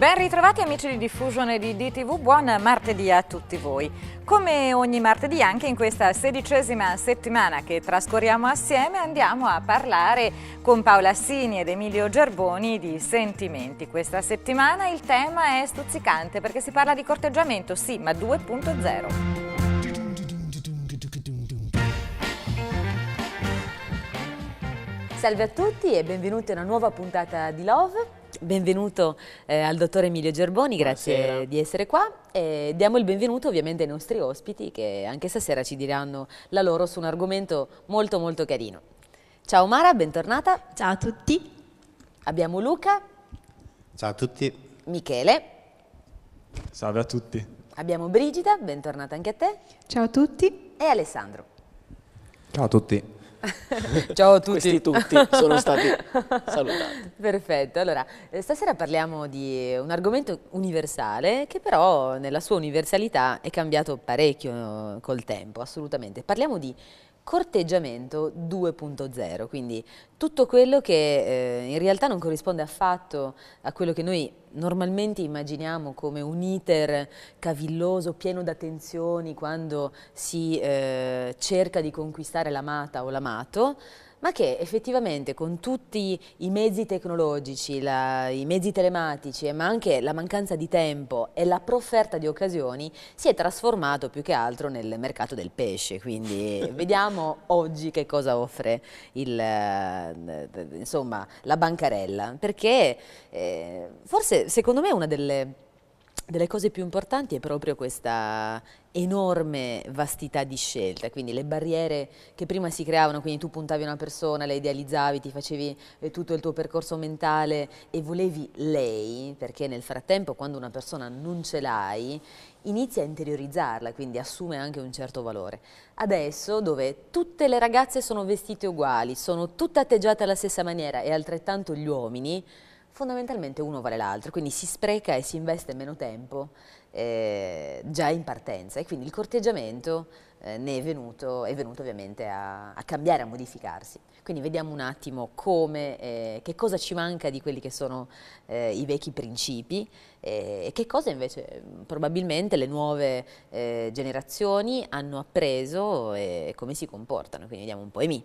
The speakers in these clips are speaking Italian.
Ben ritrovati amici di Diffusion e di DTV, buon martedì a tutti voi. Come ogni martedì, anche in questa 16ª settimana che trascorriamo assieme, andiamo a parlare con Paola Assini ed Emilio Gerboni di sentimenti. Questa settimana il tema è stuzzicante perché si parla di corteggiamento, sì, ma 2.0. Salve a tutti e benvenuti a una nuova puntata di Love. Benvenuto al dottor Emilio Gerboni, grazie Buonasera. di essere qua. E diamo il benvenuto ovviamente ai nostri ospiti che anche stasera ci diranno la loro su un argomento molto molto carino. Ciao Mara, bentornata. Ciao a tutti. Abbiamo Luca. Ciao a tutti. Michele. Salve a tutti. Abbiamo Brigida, bentornata anche a te. Ciao a tutti. E Alessandro. Ciao a tutti. Ciao a tutti. Questi tutti sono stati salutati. Perfetto, allora stasera parliamo di un argomento universale che però nella sua universalità è cambiato parecchio col tempo, assolutamente. Parliamo di corteggiamento 2.0, quindi tutto quello che in realtà non corrisponde affatto a quello che noi normalmente immaginiamo come un iter cavilloso, pieno d'attenzioni quando si cerca di conquistare l'amata o l'amato, ma che effettivamente con tutti i mezzi tecnologici, i mezzi telematici, ma anche la mancanza di tempo e la profferta di occasioni, si è trasformato più che altro nel mercato del pesce. Quindi vediamo oggi che cosa offre insomma, la bancarella, perché forse secondo me una delle cose più importanti è proprio questa enorme vastità di scelta, quindi le barriere che prima si creavano, quindi tu puntavi a una persona, la idealizzavi, ti facevi tutto il tuo percorso mentale e volevi lei, perché nel frattempo quando una persona non ce l'hai inizi a interiorizzarla, quindi assume anche un certo valore. Adesso, dove tutte le ragazze sono vestite uguali, sono tutte atteggiate alla stessa maniera e altrettanto gli uomini, fondamentalmente uno vale l'altro, quindi si spreca e si investe meno tempo già in partenza e quindi il corteggiamento è venuto ovviamente a cambiare, a modificarsi. Quindi vediamo un attimo che cosa ci manca di quelli che sono i vecchi principi e che cosa invece probabilmente le nuove generazioni hanno appreso e come si comportano. Quindi vediamo un po'. Emi.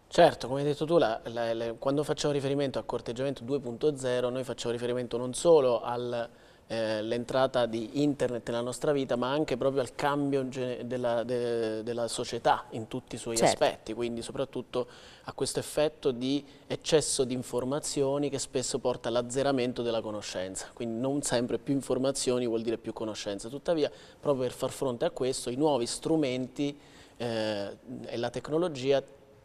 Certo, come hai detto tu, quando facciamo riferimento a corteggiamento 2.0 noi facciamo riferimento non solo all'entrata di internet nella nostra vita, ma anche proprio al cambio della società in tutti i suoi aspetti, quindi soprattutto a questo effetto di eccesso di informazioni che spesso porta all'azzeramento della conoscenza, quindi non sempre più informazioni vuol dire più conoscenza. Tuttavia, proprio per far fronte a questo, i nuovi strumenti e la tecnologia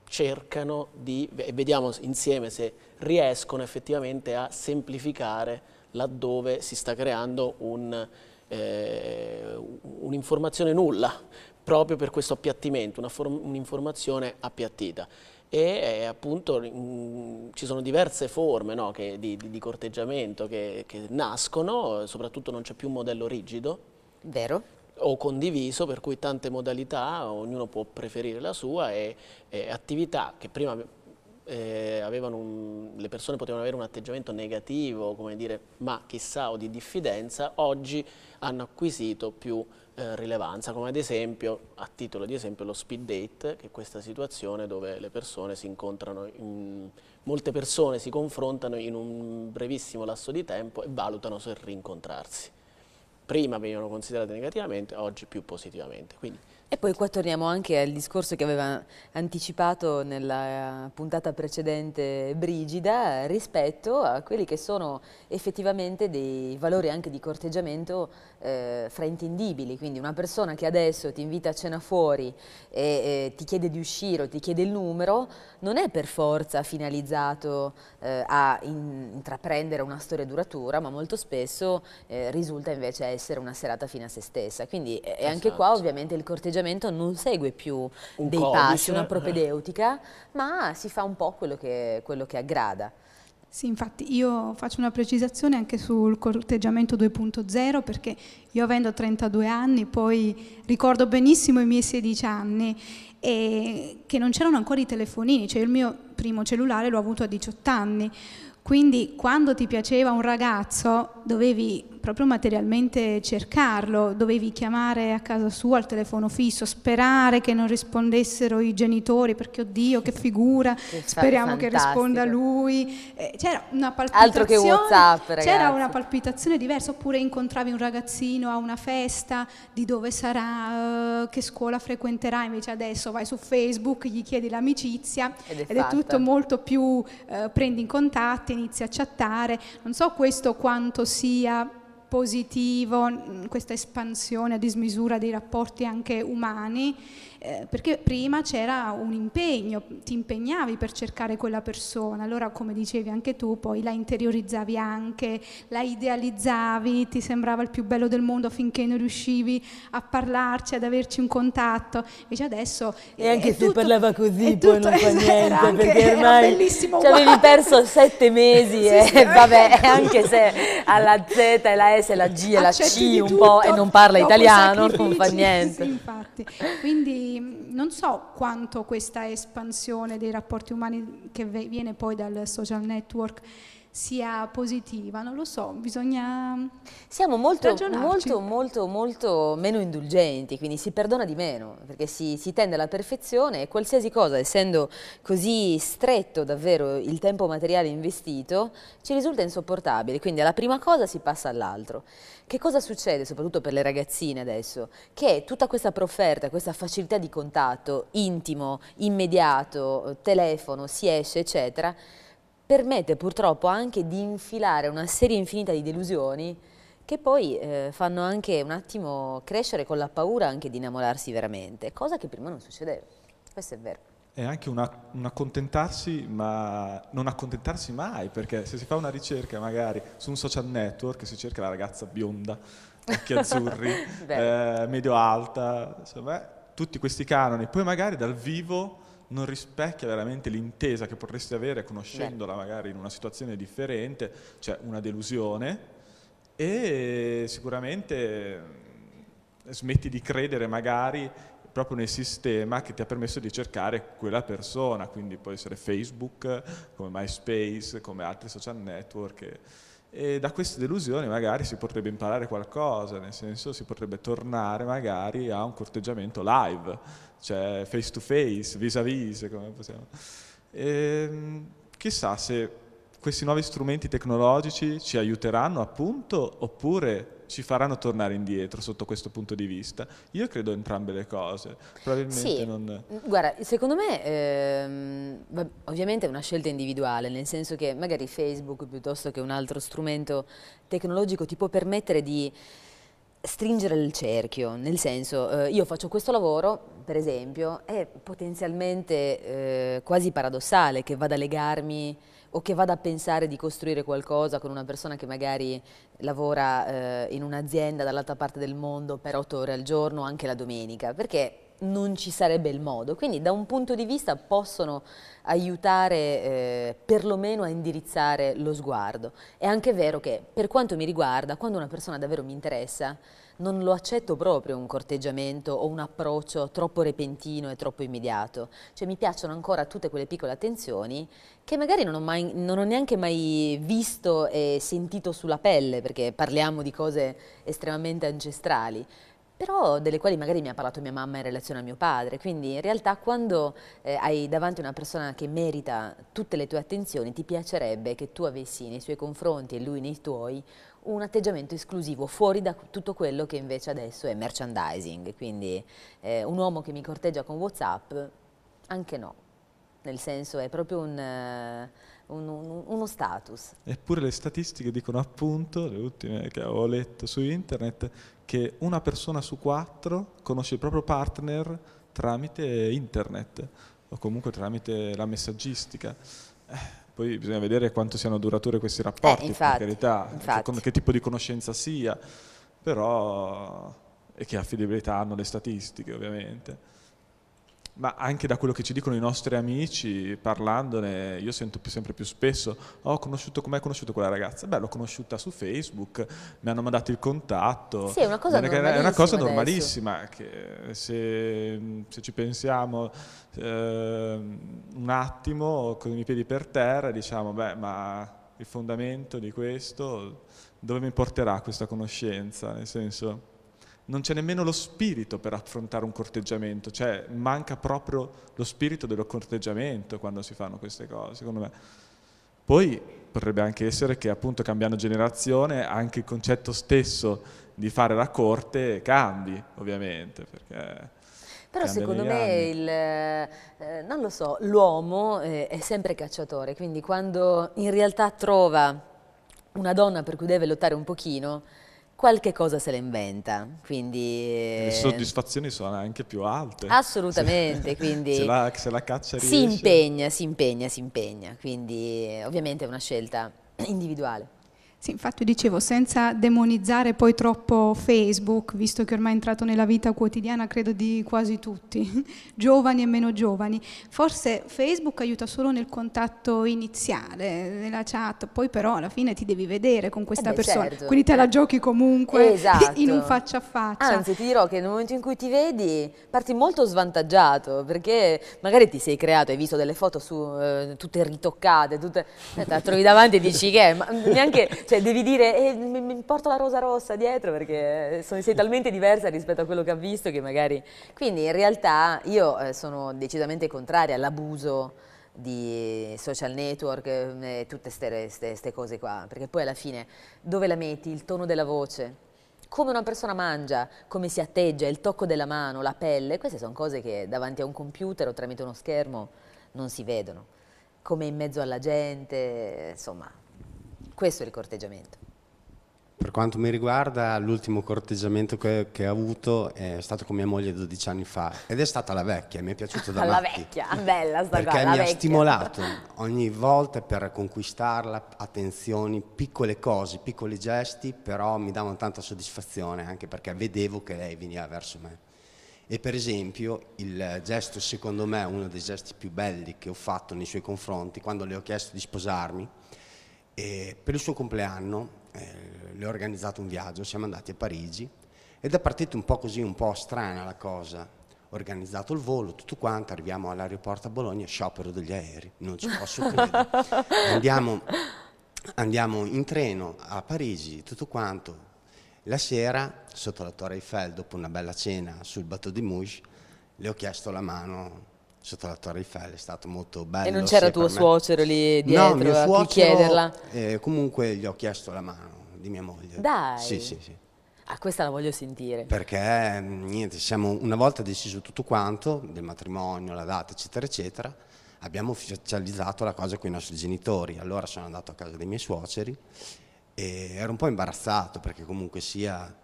cercano di, e vediamo insieme se riescono effettivamente a semplificare laddove si sta creando un'informazione nulla, proprio per questo appiattimento, un'informazione appiattita. E appunto ci sono diverse forme, no, di corteggiamento che nascono, soprattutto non c'è più un modello rigido. Vero? O condiviso, per cui tante modalità, ognuno può preferire la sua e attività che prima le persone potevano avere un atteggiamento negativo, come dire ma chissà o di diffidenza, oggi hanno acquisito più rilevanza, come ad esempio, a titolo di esempio, lo speed date, che è questa situazione dove le persone si incontrano, molte persone si confrontano in un brevissimo lasso di tempo e valutano se rincontrarsi. Prima venivano considerate negativamente, oggi più positivamente. Quindi, e poi qua torniamo anche al discorso che aveva anticipato nella puntata precedente Brigida rispetto a quelli che sono effettivamente dei valori anche di corteggiamento fraintendibili, quindi una persona che adesso ti invita a cena fuori e ti chiede di uscire o ti chiede il numero non è per forza finalizzato a intraprendere una storia duratura, ma molto spesso risulta invece essere una serata fine a se stessa, quindi anche qua ovviamente il corteggiamento non segue più dei passi, una propedeutica, ma si fa un po' quello che aggrada. Sì, infatti io faccio una precisazione anche sul corteggiamento 2.0 perché io avendo 32 anni poi ricordo benissimo i miei 16 anni e che non c'erano ancora i telefonini, cioè il mio primo cellulare l'ho avuto a 18 anni. Quindi quando ti piaceva un ragazzo dovevi proprio materialmente cercarlo, dovevi chiamare a casa sua al telefono fisso, sperare che non rispondessero i genitori perché oddio che figura, speriamo che risponda lui. C'era una palpitazione, altro che WhatsApp, ragazzi. C'era una palpitazione diversa, oppure incontravi un ragazzino a una festa, di dove sarà, che scuola frequenterà, invece adesso vai su Facebook, gli chiedi l'amicizia ed è tutto molto più prendi in contatti, inizi a chattare. Non so questo quanto sia positivo, questa espansione a dismisura dei rapporti anche umani, perché prima c'era un impegno, ti impegnavi per cercare quella persona, allora come dicevi anche tu, poi la interiorizzavi anche, la idealizzavi, ti sembrava il più bello del mondo finché non riuscivi a parlarci, ad averci un contatto, invece adesso e anche se tutto, parlava così poi non fa niente, anche, perché ormai ci avevi perso 7 mesi e vabbè, anche se alla Z e la S, la G e la C un po' e non parla italiano, non fa niente. Sì, infatti. Quindi non so quanto questa espansione dei rapporti umani che viene poi dal social network sia positiva, non lo so, bisogna siamo molto meno indulgenti, quindi si perdona di meno, perché si tende alla perfezione e qualsiasi cosa, essendo così stretto davvero il tempo materiale investito, ci risulta insopportabile, quindi alla prima cosa si passa all'altro. Che cosa succede, soprattutto per le ragazzine adesso? Che tutta questa profferta, questa facilità di contatto intimo, immediato, telefono, si esce, eccetera, permette purtroppo anche di infilare una serie infinita di delusioni che poi fanno anche un attimo crescere con la paura anche di innamorarsi veramente, cosa che prima non succedeva. Questo è vero. È anche un accontentarsi, ma non accontentarsi mai, perché se si fa una ricerca magari su un social network, si cerca la ragazza bionda, occhi azzurri, medio alta, insomma, tutti questi canoni, poi magari dal vivo non rispecchia veramente l'intesa che potresti avere conoscendola magari in una situazione differente, cioè una delusione, e sicuramente smetti di credere magari proprio nel sistema che ti ha permesso di cercare quella persona, quindi può essere Facebook, come MySpace, come altri social network. E da queste delusioni magari si potrebbe imparare qualcosa, nel senso si potrebbe tornare magari a un corteggiamento live, cioè face to face, vis a vis, come possiamo. Chissà se questi nuovi strumenti tecnologici ci aiuteranno appunto oppure ci faranno tornare indietro sotto questo punto di vista. Io credo entrambe le cose, probabilmente non... Guarda, secondo me ovviamente è una scelta individuale, nel senso che magari Facebook piuttosto che un altro strumento tecnologico ti può permettere di stringere il cerchio, nel senso io faccio questo lavoro, per esempio, è potenzialmente quasi paradossale che vada a legarmi o che vada a pensare di costruire qualcosa con una persona che magari lavora in un'azienda dall'altra parte del mondo per 8 ore al giorno, anche la domenica, perché non ci sarebbe il modo. Quindi da un punto di vista possono aiutare perlomeno a indirizzare lo sguardo. È anche vero che per quanto mi riguarda, quando una persona davvero mi interessa, non lo accetto proprio un corteggiamento o un approccio troppo repentino e troppo immediato. Cioè mi piacciono ancora tutte quelle piccole attenzioni che magari non ho neanche mai visto e sentito sulla pelle, perché parliamo di cose estremamente ancestrali, però delle quali magari mi ha parlato mia mamma in relazione a mio padre. Quindi in realtà quando hai davanti una persona che merita tutte le tue attenzioni, ti piacerebbe che tu avessi nei suoi confronti e lui nei tuoi un atteggiamento esclusivo, fuori da tutto quello che invece adesso è merchandising. Quindi un uomo che mi corteggia con WhatsApp, anche no, nel senso è proprio uno status. Eppure le statistiche dicono appunto, le ultime che avevo letto su internet, che una persona su 4 conosce il proprio partner tramite internet o comunque tramite la messaggistica. Poi bisogna vedere quanto siano duratori questi rapporti, infatti, per carità, che tipo di conoscenza sia, però e che affidabilità hanno le statistiche ovviamente. ma anche da quello che ci dicono i nostri amici, parlandone, io sento sempre più spesso: ho conosciuto, com'è conosciuto quella ragazza? Beh, l'ho conosciuta su Facebook, mi hanno mandato il contatto. Sì, è una cosa normalissima. È una cosa normalissima, che se ci pensiamo un attimo con i piedi per terra, diciamo, beh, ma il fondamento di questo, dove mi porterà questa conoscenza? Nel senso, non c'è nemmeno lo spirito per affrontare un corteggiamento, cioè manca proprio lo spirito del corteggiamento quando si fanno queste cose, secondo me. Poi potrebbe anche essere che, appunto, cambiando generazione, anche il concetto stesso di fare la corte cambi, ovviamente, perché però secondo me non lo so, l'uomo è sempre cacciatore, quindi quando in realtà trova una donna per cui deve lottare un pochino, qualche cosa se la inventa, quindi le soddisfazioni sono anche più alte. Assolutamente, quindi se la caccia riesce. Si impegna, quindi ovviamente è una scelta individuale. Sì, infatti dicevo, senza demonizzare poi troppo Facebook, visto che ormai è entrato nella vita quotidiana, credo, di quasi tutti, giovani e meno giovani. Forse Facebook aiuta solo nel contatto iniziale, nella chat, poi però alla fine ti devi vedere con questa persona, certo. Quindi te la giochi comunque esatto. in un faccia a faccia. Anzi, ti dirò che nel momento in cui ti vedi parti molto svantaggiato, perché magari ti sei creato, hai visto delle foto tutte ritoccate, te la trovi davanti e dici che ma neanche... Cioè, devi dire, mi porto la rosa rossa dietro, perché sei talmente diversa rispetto a quello che ha visto che magari... Quindi in realtà io sono decisamente contraria all'abuso di social network e tutte queste cose qua, perché poi alla fine dove la metti? Il tono della voce, come una persona mangia, come si atteggia, il tocco della mano, la pelle, queste sono cose che davanti a un computer o tramite uno schermo non si vedono, come in mezzo alla gente, insomma... Questo è il corteggiamento. Per quanto mi riguarda, l'ultimo corteggiamento che ho avuto è stato con mia moglie 12 anni fa ed è stata la vecchia, mi è piaciuto da La matti. vecchia, bella sta cosa, perché la mi vecchia. Ha stimolato ogni volta per conquistarla, attenzioni, piccole cose, piccoli gesti, però mi davano tanta soddisfazione anche perché vedevo che lei veniva verso me. E per esempio il gesto, secondo me, uno dei gesti più belli che ho fatto nei suoi confronti, quando le ho chiesto di sposarmi, e per il suo compleanno le ho organizzato un viaggio, siamo andati a Parigi ed è partita un po' così, un po' strana la cosa. Ho organizzato il volo, tutto quanto, arriviamo all'aeroporto a Bologna, sciopero degli aerei, non ci posso credere. Andiamo in treno a Parigi, tutto quanto. La sera, sotto la Torre Eiffel, dopo una bella cena sul Bateau de Mouche, le ho chiesto la mano sotto la Torre Eiffel, è stato molto bello. E non c'era tuo suocero lì dietro mio a suocero, cui chiederla? Comunque gli ho chiesto la mano di mia moglie. Dai! Sì. Ah, questa la voglio sentire. Perché, niente, una volta deciso tutto quanto, del matrimonio, la data, eccetera, eccetera, abbiamo ufficializzato la cosa con i nostri genitori. Allora sono andato a casa dei miei suoceri e ero un po' imbarazzato perché comunque sia...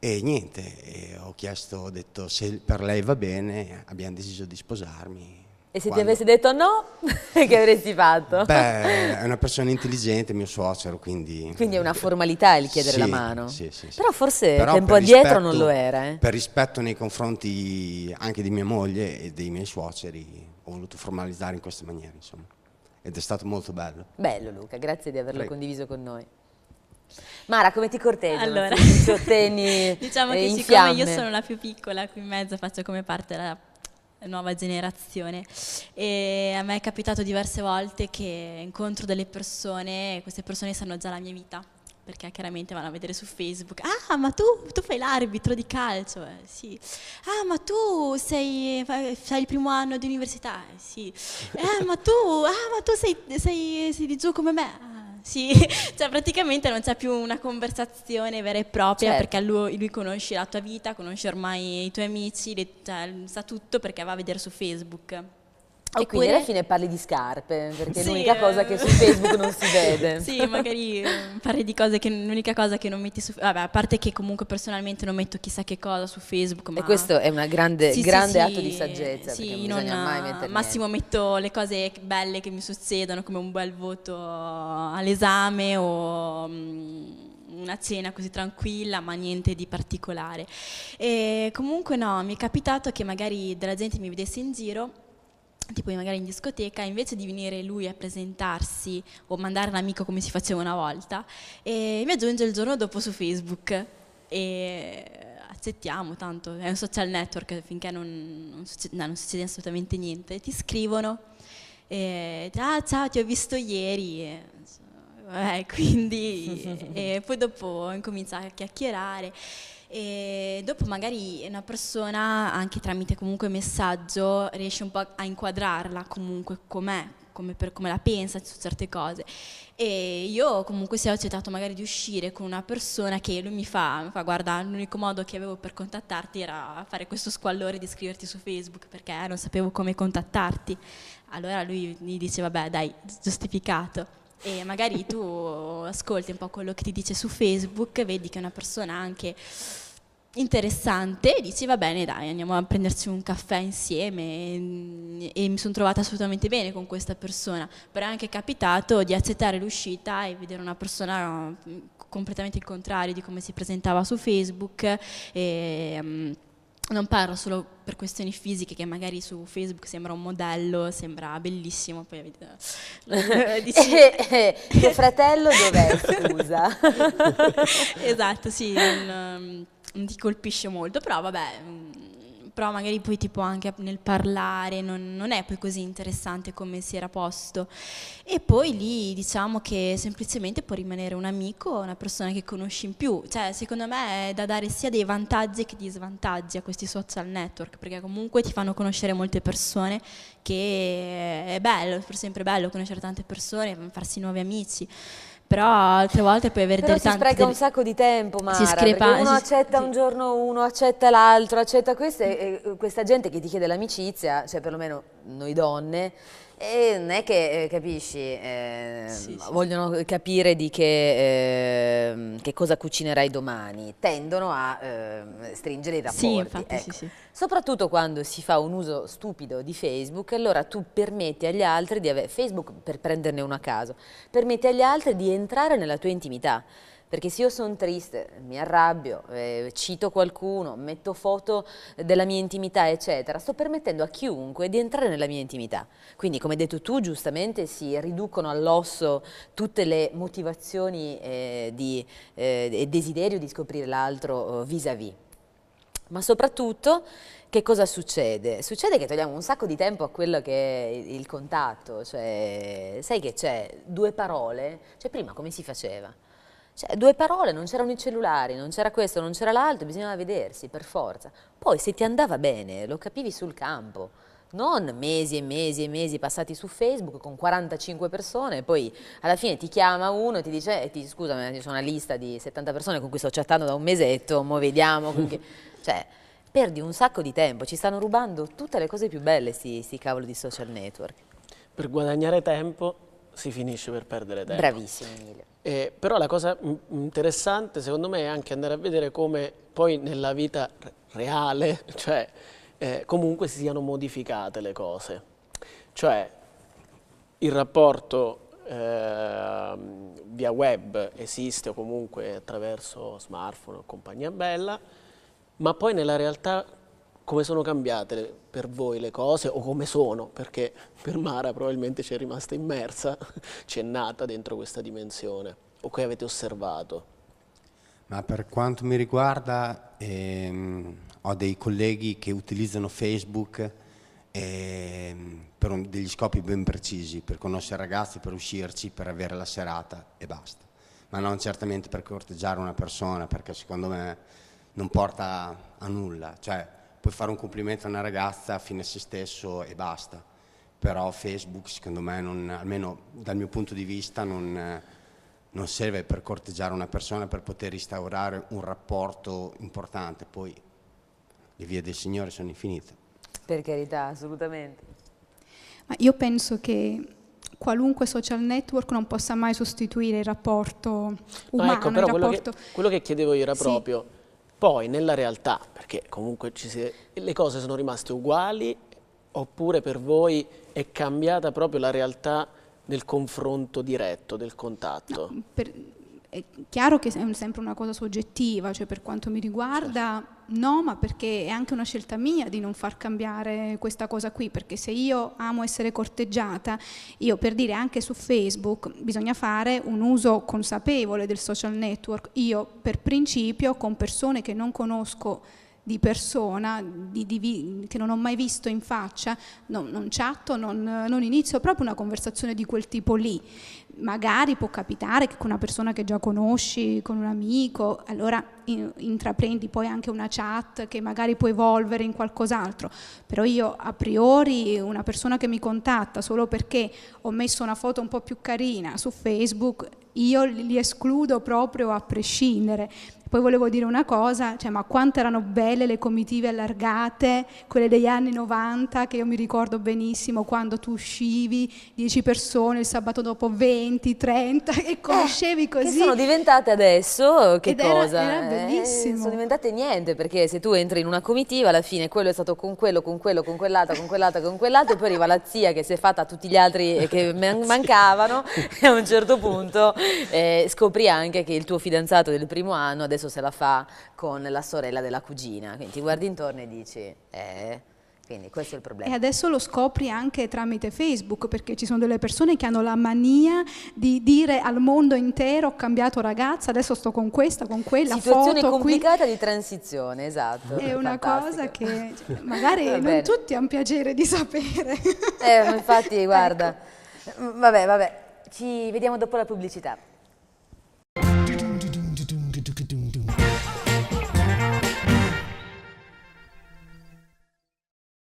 E niente, ho chiesto, ho detto se per lei va bene, abbiamo deciso di sposarmi. E se ti avessi detto no, che avresti fatto? Beh, è una persona intelligente, mio suocero, quindi... Quindi è una formalità il chiedere la mano. Sì. Però forse tempo addietro non lo era. Per rispetto nei confronti anche di mia moglie e dei miei suoceri, ho voluto formalizzare in questa maniera, insomma. Ed è stato molto bello. Bello Luca, grazie di averlo condiviso con noi. Mara, come ti corteggiano? Allora, Ti ottenni diciamo che in siccome fiamme. io sono la più piccola qui in mezzo, faccio come parte della nuova generazione e a me è capitato diverse volte che incontro delle persone e queste persone sanno già la mia vita perché chiaramente vanno a vedere su Facebook. Ah, ma tu fai l'arbitro di calcio? Sì. Ah, ma tu fai il primo anno di università? Sì. Ma tu sei di giù come me? Sì, cioè praticamente non c'è più una conversazione vera e propria, certo. Perché lui conosce la tua vita, conosce ormai i tuoi amici, sa tutto perché va a vedere su Facebook. E quindi alla fine parli di scarpe, perché è l'unica cosa che su Facebook non si vede. Sì, magari parli di cose che l'unica cosa che non metti su Facebook, vabbè, a parte che comunque personalmente non metto chissà che cosa su Facebook. Ma... E questo è un grande atto di saggezza, sì, perché non bisogna mai mettere massimo metto le cose belle che mi succedono, come un bel voto all'esame o una cena così tranquilla, ma niente di particolare. E comunque no, mi è capitato che magari della gente mi vedesse in giro, tipo magari in discoteca, invece di venire lui a presentarsi o mandare un amico come si faceva una volta, e mi aggiunge il giorno dopo su Facebook. E accettiamo, tanto è un social network, finché non succede assolutamente niente. E ti scrivono, ciao, ti ho visto ieri, quindi e poi dopo incomincia a chiacchierare. E dopo magari una persona, anche tramite comunque messaggio, riesce un po' a inquadrarla comunque com'è, come la pensa su certe cose. E io comunque se ho accettato magari di uscire con una persona, che lui mi fa guarda, l'unico modo che avevo per contattarti era fare questo squallore di scriverti su Facebook, perché non sapevo come contattarti. Allora lui mi dice vabbè dai, giustificato. E magari tu ascolti un po' quello che ti dice su Facebook, vedi che è una persona anche interessante e dici va bene dai, andiamo a prenderci un caffè insieme, e mi sono trovata assolutamente bene con questa persona. Però è anche capitato di accettare l'uscita e vedere una persona completamente il contrario di come si presentava su Facebook. E non parlo solo per questioni fisiche, che magari su Facebook sembra un modello, sembra bellissimo, poi dici tuo fratello dov'è, scusa? Esatto, sì, non ti colpisce molto, però vabbè, però magari poi tipo anche nel parlare non è poi così interessante come si era posto. E poi lì diciamo che semplicemente può rimanere un amico, una persona che conosci in più. Cioè secondo me è da dare sia dei vantaggi che di svantaggi a questi social network, perché comunque ti fanno conoscere molte persone, che è bello, è sempre bello conoscere tante persone, farsi nuovi amici. Però altre volte puoi avere si spreca un sacco di tempo, Mara, perché uno accetta un giorno, uno accetta l'altro, accetta questo, e questa gente che ti chiede l'amicizia, cioè perlomeno noi donne, e non è che, capisci, vogliono capire di che cosa cucinerai domani, tendono a stringere i rapporti. Sì, infatti, ecco. sì. Soprattutto quando si fa un uso stupido di Facebook, allora tu permetti agli altri di avere, Facebook, per prenderne uno a caso, permette agli altri di entrare nella tua intimità. Perché se io sono triste, mi arrabbio, cito qualcuno, metto foto della mia intimità, eccetera, sto permettendo a chiunque di entrare nella mia intimità. Quindi, come hai detto tu, giustamente si riducono all'osso tutte le motivazioni e desiderio di scoprire l'altro vis-à-vis. Ma soprattutto, che cosa succede? Succede che togliamo un sacco di tempo a quello che è il contatto, cioè, sai che c'è due parole, cioè prima come si faceva? Cioè, due parole, non c'erano i cellulari, non c'era questo, non c'era l'altro, bisognava vedersi per forza. Poi se ti andava bene lo capivi sul campo, non mesi e mesi e mesi passati su Facebook con 45 persone, e poi alla fine ti chiama uno e ti dice scusami, ci sono una lista di 70 persone con cui sto chattando da un mesetto, mo vediamo. Cioè, perdi un sacco di tempo, ci stanno rubando tutte le cose più belle sti cavolo di social network. Per guadagnare tempo si finisce per perdere tempo. Bravissimo Emilio. Però la cosa interessante secondo me è anche andare a vedere come poi nella vita reale, cioè comunque si siano modificate le cose. Cioè il rapporto via web esiste, o comunque attraverso smartphone o compagnia bella, ma poi nella realtà come sono cambiate per voi le cose, o come sono? Perché per Mara probabilmente ci è rimasta immersa, ci è nata dentro questa dimensione, o che avete osservato? Ma per quanto mi riguarda, ho dei colleghi che utilizzano Facebook per degli scopi ben precisi, per conoscere ragazzi, per uscirci, per avere la serata e basta. Ma non certamente per corteggiare una persona, perché secondo me non porta a nulla. Cioè, puoi fare un complimento a una ragazza fine a se stesso e basta, però Facebook secondo me, almeno dal mio punto di vista, non serve per corteggiare una persona, per poter instaurare un rapporto importante. Poi le vie del Signore sono infinite. Per carità, assolutamente. Ma io penso che qualunque social network non possa mai sostituire il rapporto umano. Ecco, però quello che chiedevo io era proprio, poi nella realtà, perché comunque le cose sono rimaste uguali, oppure per voi è cambiata proprio la realtà del confronto diretto, del contatto? No, È chiaro che è sempre una cosa soggettiva, cioè per quanto mi riguarda no, ma perché è anche una scelta mia di non far cambiare questa cosa qui, perché se io amo essere corteggiata, io per dire anche su Facebook bisogna fare un uso consapevole del social network. Io per principio con persone che non conosco di persona, che non ho mai visto in faccia, non chatto, non inizio proprio una conversazione di quel tipo lì. Magari può capitare che con una persona che già conosci, con un amico, allora intraprendi poi anche una chat che magari può evolvere in qualcos'altro, però io a priori una persona che mi contatta solo perché ho messo una foto un po' più carina su Facebook, io li escludo proprio a prescindere. Poi volevo dire una cosa, cioè, ma quanto erano belle le comitive allargate, quelle degli anni 90, che io mi ricordo benissimo quando tu uscivi, 10 persone, il sabato dopo 20, 30, e conoscevi così. Che sono diventate adesso, che cosa? Era bellissimo. Sono diventate niente, perché se tu entri in una comitiva, alla fine quello è stato con quello, con quello, con quell'altro, con quell'altro, con quell'altro, e poi arriva la zia che si è fatta tutti gli altri che mancavano, e a un certo punto scopri anche che il tuo fidanzato del primo anno adesso se la fa con la sorella della cugina, quindi ti guardi intorno e dici quindi questo è il problema. E adesso lo scopri anche tramite Facebook, perché ci sono delle persone che hanno la mania di dire al mondo intero ho cambiato ragazza, adesso sto con questa, con quella, situazione foto complicata qui. Di transizione, esatto. È una cosa che magari non bene. Tutti hanno piacere di sapere. Infatti guarda, vabbè, ci vediamo dopo la pubblicità.